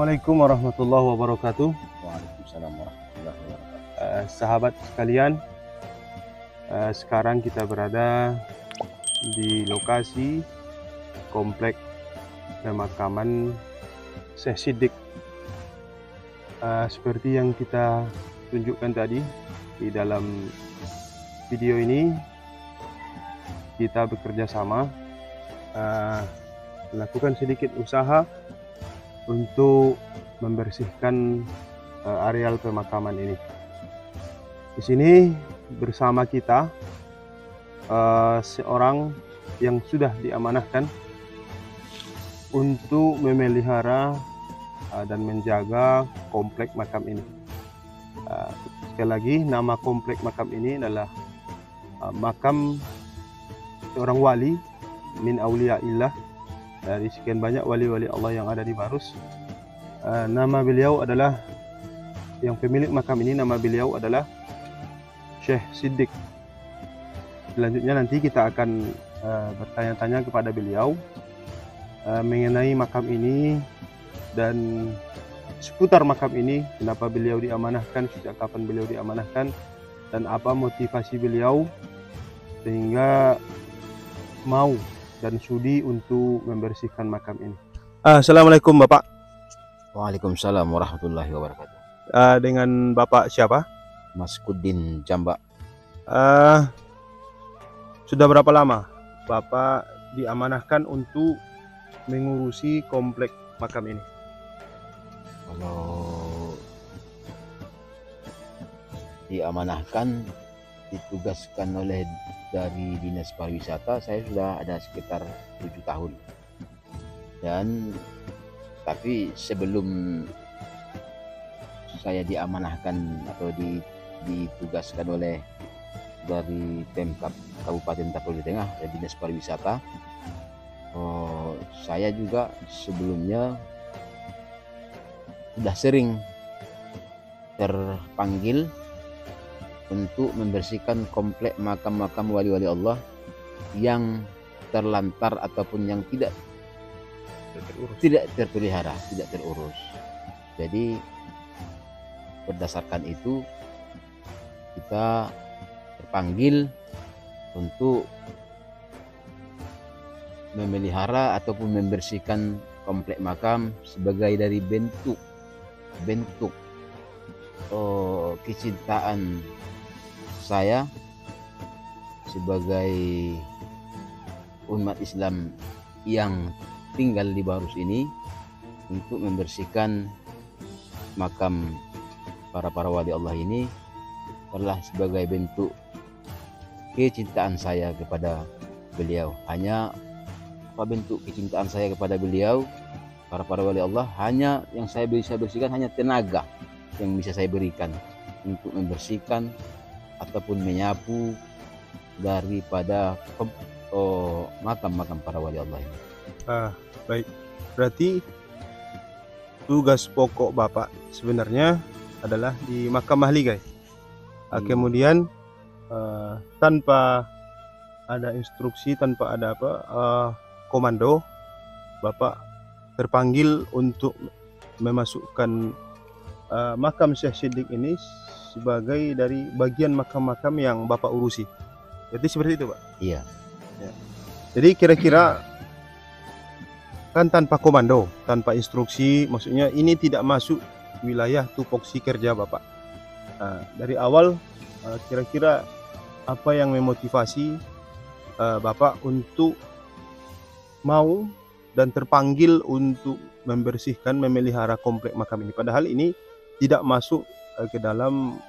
Assalamualaikum warahmatullahi wabarakatuh. Waalaikumsalam warahmatullahi wabarakatuh. Sahabat sekalian, sekarang kita berada di lokasi komplek pemakaman Syekh Siddiq. Seperti yang kita tunjukkan tadi di dalam video ini, kita bekerja sama melakukan sedikit usaha untuk membersihkan areal pemakaman ini. Di sini bersama kita seorang yang sudah diamanahkan untuk memelihara dan menjaga komplek makam ini. Sekali lagi, nama komplek makam ini adalah makam seorang wali min auliyaillah, dari sekian banyak wali-wali Allah yang ada di Barus. Nama beliau adalah, yang pemilik makam ini, nama beliau adalah Syekh Siddiq. Selanjutnya nanti kita akan bertanya-tanya kepada beliau mengenai makam ini dan seputar makam ini, kenapa beliau diamanahkan, sejak kapan beliau diamanahkan, dan apa motivasi beliau sehingga mau dan sudi untuk membersihkan makam ini. Assalamualaikum Bapak. Waalaikumsalam warahmatullahi wabarakatuh. Dengan Bapak siapa? Mas Kudin Jambak. Sudah berapa lama Bapak diamanahkan untuk mengurusi komplek makam ini? Kalau diamanahkan, ditugaskan oleh dari Dinas Pariwisata, saya sudah ada sekitar 7 tahun. Dan tapi sebelum saya diamanahkan atau ditugaskan oleh dari Pemkab Kabupaten Tapoli Tengah dan Dinas Pariwisata, saya juga sebelumnya sudah sering terpanggil untuk membersihkan komplek makam-makam wali-wali Allah yang terlantar ataupun yang tidak terpelihara, tidak terurus. Jadi berdasarkan itu kita terpanggil untuk memelihara ataupun membersihkan komplek makam sebagai dari bentuk kecintaan saya sebagai umat Islam yang tinggal di Barus ini untuk membersihkan makam para wali Allah ini adalah sebagai bentuk kecintaan saya kepada beliau. Hanya bentuk kecintaan saya kepada beliau, para wali Allah, hanya yang saya bisa bersihkan hanya tenaga yang bisa saya berikan untuk membersihkan ataupun menyapu daripada makam-makam para wali Allah ini. Baik, berarti tugas pokok Bapak sebenarnya adalah di makam Mahligai. Kemudian tanpa ada instruksi, tanpa ada komando, Bapak terpanggil untuk memasukkan makam Syekh Siddiq ini sebagai dari bagian makam-makam yang Bapak urusi. Jadi seperti itu, Pak? Iya. Ya. Jadi kira-kira kan tanpa komando, tanpa instruksi, maksudnya ini tidak masuk wilayah tupoksi kerja Bapak. Dari awal kira-kira apa yang memotivasi Bapak untuk mau dan terpanggil untuk membersihkan, memelihara komplek makam ini? Padahal ini tidak masuk ke dalam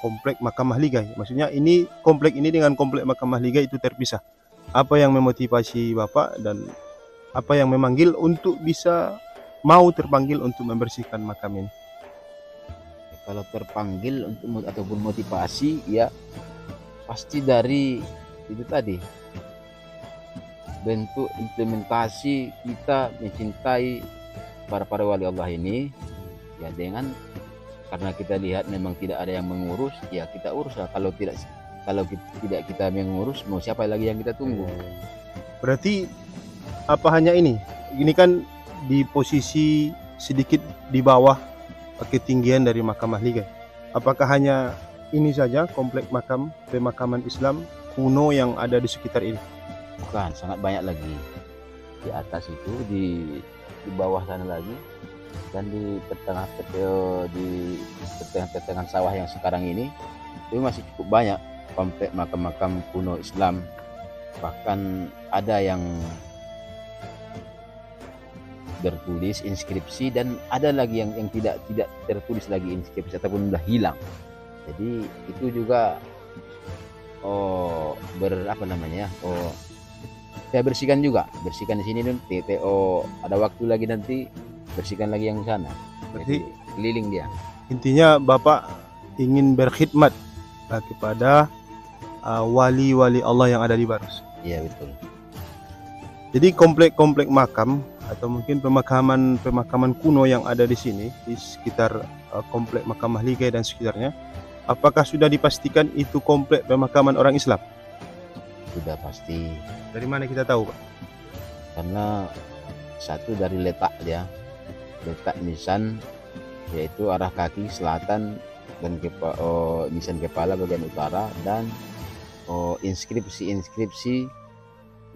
komplek makam Mahligai. Maksudnya ini komplek ini dengan komplek makam Mahligai itu terpisah. Apa yang memotivasi Bapak dan apa yang memanggil untuk bisa mau terpanggil untuk membersihkan makam ini? Kalau terpanggil untuk ataupun motivasi, ya pasti dari itu tadi, bentuk implementasi kita mencintai para wali Allah ini, ya dengan karena kita lihat memang tidak ada yang mengurus, ya kita urus lah. Kalau tidak kita mengurus, mau siapa lagi yang kita tunggu? Berarti apa hanya ini? Ini kan di posisi sedikit di bawah ketinggian dari makam Mahligai. Apakah hanya ini saja komplek makam pemakaman Islam kuno yang ada di sekitar ini? Bukan, sangat banyak lagi. Di atas itu, di bawah sana lagi, dan di pertengahan sawah yang sekarang ini itu masih cukup banyak komplek makam-makam kuno Islam. Bahkan ada yang bertulis inskripsi, dan ada lagi yang tidak tertulis lagi inskripsi ataupun sudah hilang. Jadi itu juga saya bersihkan di sini dan TTO ada waktu lagi nanti bersihkan lagi yang sana. Berarti jadi keliling dia. Intinya Bapak ingin berkhidmat kepada wali-wali Allah yang ada di Barus. Iya, betul. Jadi komplek-komplek makam atau mungkin pemakaman kuno yang ada di sini di sekitar komplek makam Mahligai dan sekitarnya, apakah sudah dipastikan itu komplek pemakaman orang Islam? Sudah pasti. Dari mana kita tahu, Pak? Karena satu dari letak nisan, yaitu arah kaki selatan dan nisan kepala bagian utara, dan inskripsi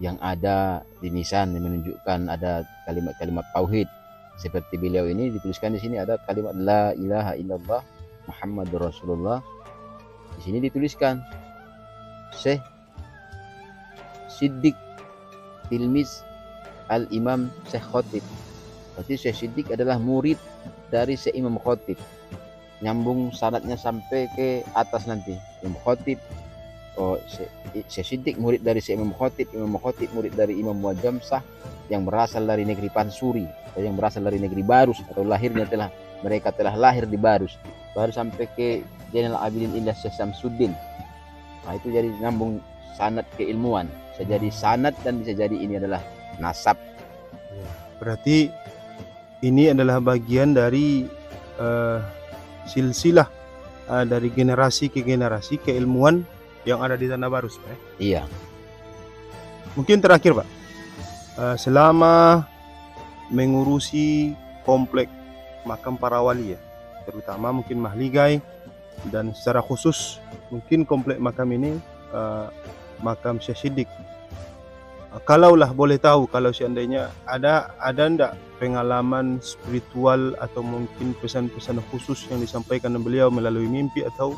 yang ada di nisan yang menunjukkan ada kalimat-kalimat tauhid. Seperti beliau ini dituliskan di sini ada kalimat la ilaha illallah Muhammadur Rasulullah. Di sini dituliskan Syekh Siddiq Tilmiz Al-Imam Syekh Khotib. Berarti Syekh Siddiq adalah murid dari Syekh Imam Khotib. Nyambung sanadnya sampai ke atas nanti. Imam Khotib, Syekh Siddiq murid dari Syekh Imam Khotib, Imam Khotib murid dari Imam Muazzamsah yang berasal dari negeri Pansuri, atau yang berasal dari negeri Barus, atau mereka telah lahir di Barus. Baru sampai ke Zainal Abidin Ilyas Syekh Samsuddin. Nah, itu jadi nyambung sanad keilmuan. Bisa jadi sanad dan bisa jadi ini adalah nasab. Berarti ini adalah bagian dari silsilah dari generasi ke generasi keilmuan yang ada di Tanah Barus, Pak. Iya. Mungkin terakhir, Pak, selama mengurusi komplek makam para wali ya, terutama mungkin Mahligai dan secara khusus mungkin komplek makam ini makam Syekh Siddiq. Kalaulah boleh tahu, kalau seandainya ada enggak pengalaman spiritual atau mungkin pesan-pesan khusus yang disampaikan beliau melalui mimpi atau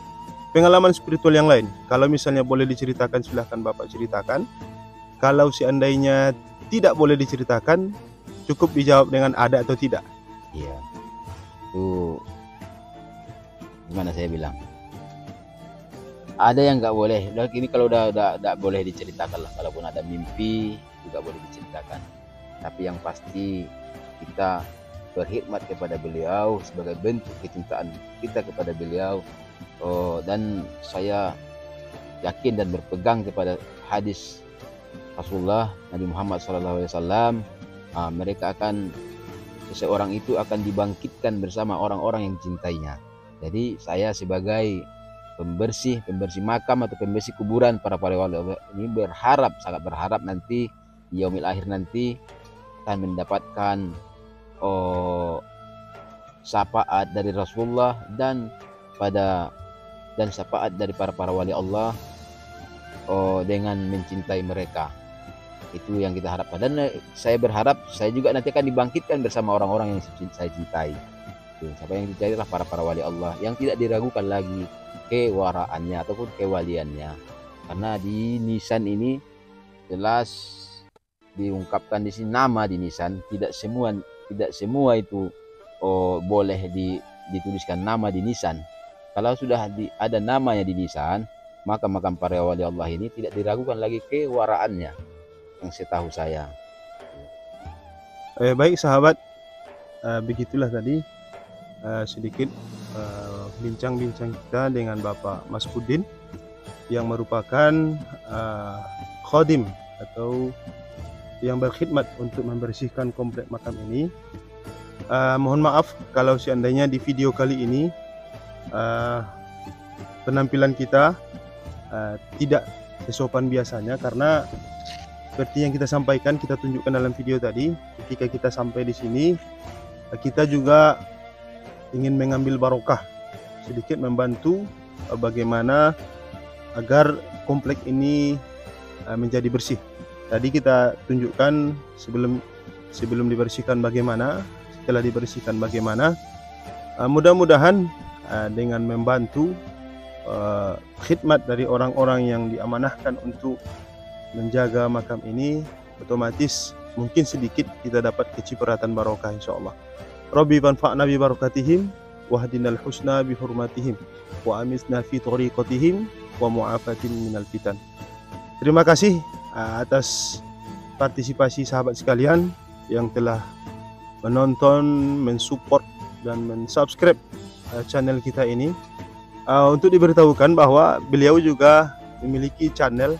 pengalaman spiritual yang lain. Kalau misalnya boleh diceritakan, silahkan Bapak ceritakan. Kalau seandainya tidak boleh diceritakan, cukup dijawab dengan ada atau tidak. Iya. Itu gimana saya bilang? Ada yang nggak boleh. Ini kalau udah boleh diceritakan lah. Kalaupun ada mimpi juga boleh diceritakan. Tapi yang pasti kita berkhidmat kepada beliau sebagai bentuk kecintaan kita kepada beliau. Dan saya yakin dan berpegang kepada hadis Rasulullah Nabi Muhammad SAW. Mereka seseorang itu akan dibangkitkan bersama orang-orang yang dicintainya. Jadi saya sebagai pembersih makam atau pembersih kuburan para wali Allah ini sangat berharap nanti di yaumil akhir nanti akan mendapatkan syafaat dari Rasulullah dan syafaat dari para wali Allah dengan mencintai mereka. Itu yang kita harapkan, dan saya berharap saya juga nanti akan dibangkitkan bersama orang-orang yang saya cintai. Siapa yang dicari adalah para wali Allah yang tidak diragukan lagi kewaraannya ataupun kewaliannya, karena di nisan ini jelas diungkapkan di sini nama di nisan. Tidak semua itu boleh dituliskan nama di nisan. Kalau sudah ada namanya di nisan, maka makam para wali Allah ini tidak diragukan lagi kewaraannya, yang setahu saya. Baik sahabat, begitulah tadi sedikit bincang-bincang kita dengan Bapak Maskuddin yang merupakan khodim atau yang berkhidmat untuk membersihkan komplek makam ini. Mohon maaf kalau seandainya di video kali ini penampilan kita tidak sesopan biasanya, karena seperti yang kita sampaikan, kita tunjukkan dalam video tadi, ketika kita sampai di sini kita juga ingin mengambil barokah, sedikit membantu bagaimana agar komplek ini menjadi bersih. Tadi kita tunjukkan sebelum dibersihkan bagaimana, setelah dibersihkan bagaimana. Mudah-mudahan dengan membantu khidmat dari orang-orang yang diamanahkan untuk menjaga makam ini, otomatis mungkin sedikit kita dapat kecipratan barokah insyaallah. Rabbi banfa'na bi barakatihim wahdinal husna bi hurmatihim wa amisna fi tariqatihim wa mu'afatin minal fitan. Terima kasih atas partisipasi sahabat sekalian yang telah menonton, mensupport dan mensubscribe channel kita ini. Untuk diberitahukan bahwa beliau juga memiliki channel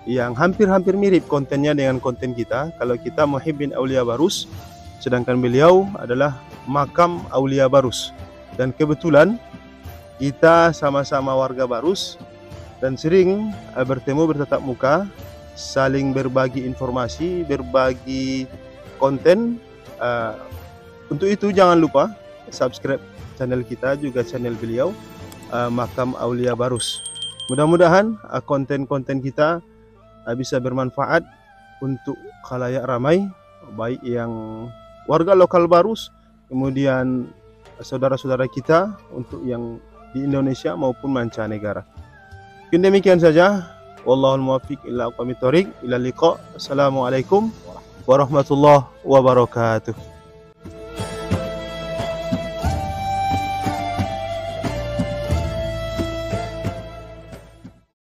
yang hampir-hampir mirip kontennya dengan konten kita. Kalau kita Muhibbin Aulia Barus, sedangkan beliau adalah Makam Aulia Barus. Dan kebetulan kita sama-sama warga Barus dan sering bertemu, bertatap muka, saling berbagi informasi, berbagi konten. Untuk itu jangan lupa subscribe channel kita, juga channel beliau, Makam Aulia Barus. Mudah-mudahan konten-konten kita bisa bermanfaat untuk khalayak ramai, baik yang warga lokal Barus, kemudian saudara-saudara kita untuk yang di Indonesia maupun mancanegara. Mungkin demikian saja. Wallahul muwaffiq ila aqwamit thoriq. Ila liqa. Assalamualaikum warahmatullahi wabarakatuh.